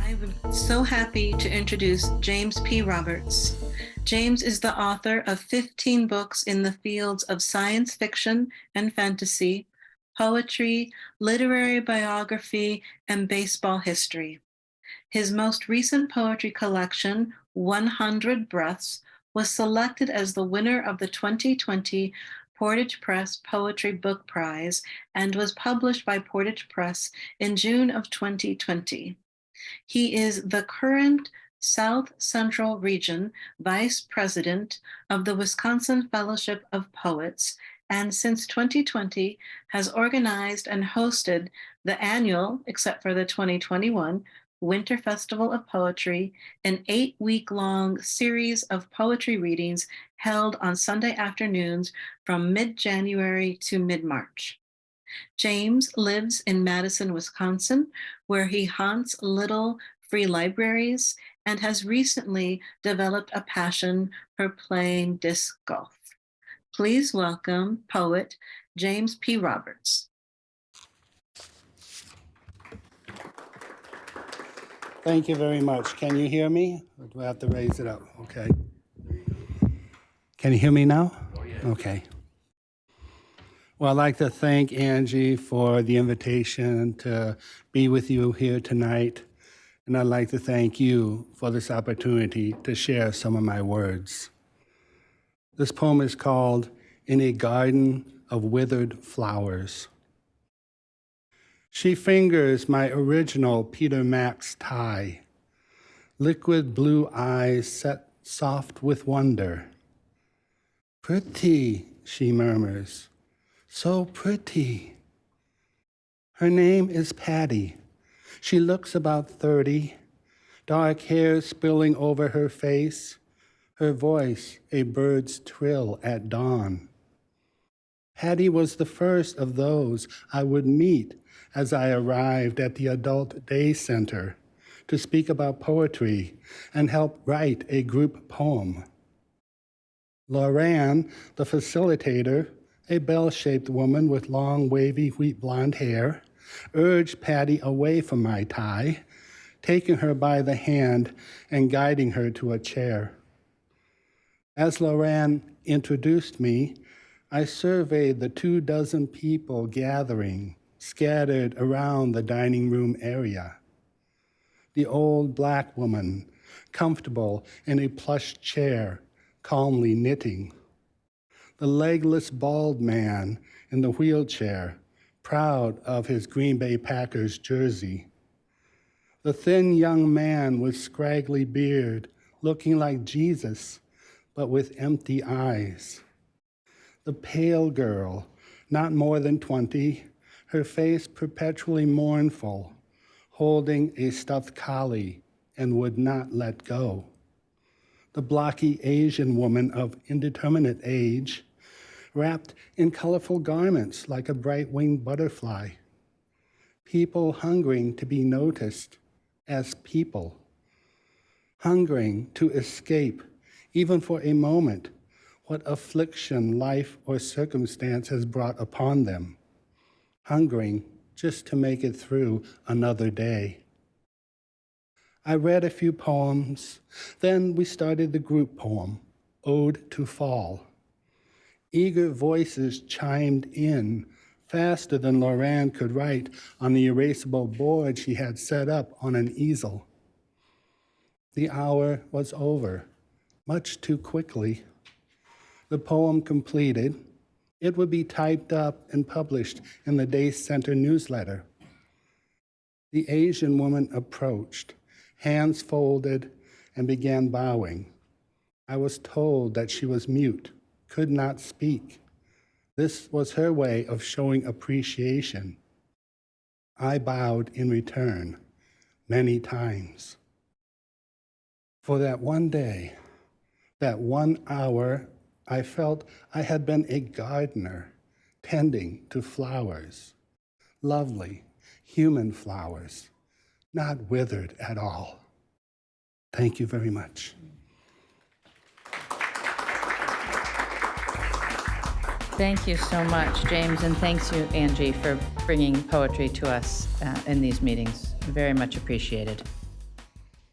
I'm so happy to introduce James P. Roberts. James is the author of 15 books in the fields of science fiction and fantasy, poetry, literary biography, and baseball history. His most recent poetry collection, 100 Breaths, was selected as the winner of the 2020 Portage Press Poetry Book Prize and was published by Portage Press in June of 2020. He is the current South Central Region Vice President of the Wisconsin Fellowship of Poets, and since 2020 has organized and hosted the annual, except for the 2021, Winter Festival of Poetry, an 8-week-long series of poetry readings held on Sunday afternoons from mid-January to mid-March. James lives in Madison, Wisconsin, where he haunts little free libraries and has recently developed a passion for playing disc golf. Please welcome poet James P. Roberts. Thank you very much. Can you hear me? Or do I have to raise it up? Okay. Can you hear me now? Okay. Well, I'd like to thank Angie for the invitation to be with you here tonight. And I'd like to thank you for this opportunity to share some of my words. This poem is called In a Garden of Withered Flowers. She fingers my original Peter Max tie, liquid blue eyes set soft with wonder. Pretty, she murmurs. So pretty. Her name is Patty. She looks about 30, dark hair spilling over her face, her voice a bird's trill at dawn. Patty was the first of those I would meet as I arrived at the Adult Day Center to speak about poetry and help write a group poem. Lauren, the facilitator, a bell-shaped woman with long, wavy, wheat blonde hair, urged Patty away from my tie, taking her by the hand and guiding her to a chair. As Lauren introduced me, I surveyed the 24 people gathering, scattered around the dining room area. The old Black woman, comfortable in a plush chair, calmly knitting. The legless bald man in the wheelchair, proud of his Green Bay Packers jersey. The thin young man with scraggly beard, looking like Jesus, but with empty eyes. The pale girl, not more than 20, her face perpetually mournful, holding a stuffed collie and would not let go. The blocky Asian woman of indeterminate age, wrapped in colorful garments like a bright-winged butterfly. People hungering to be noticed as people. Hungering to escape, even for a moment, what affliction life or circumstance has brought upon them. Hungering just to make it through another day. I read a few poems, then we started the group poem, Ode to Fall. Eager voices chimed in faster than Lauren could write on the erasable board she had set up on an easel. The hour was over, much too quickly. The poem completed, it would be typed up and published in the Day Center newsletter. The Asian woman approached, hands folded, and began bowing. I was told that she was mute, could not speak. This was her way of showing appreciation. I bowed in return many times. For that one day, that 1 hour, I felt I had been a gardener tending to flowers, lovely human flowers, not withered at all. Thank you very much. Thank you so much, James, and thanks you, Angie, for bringing poetry to us in these meetings. Very much appreciated.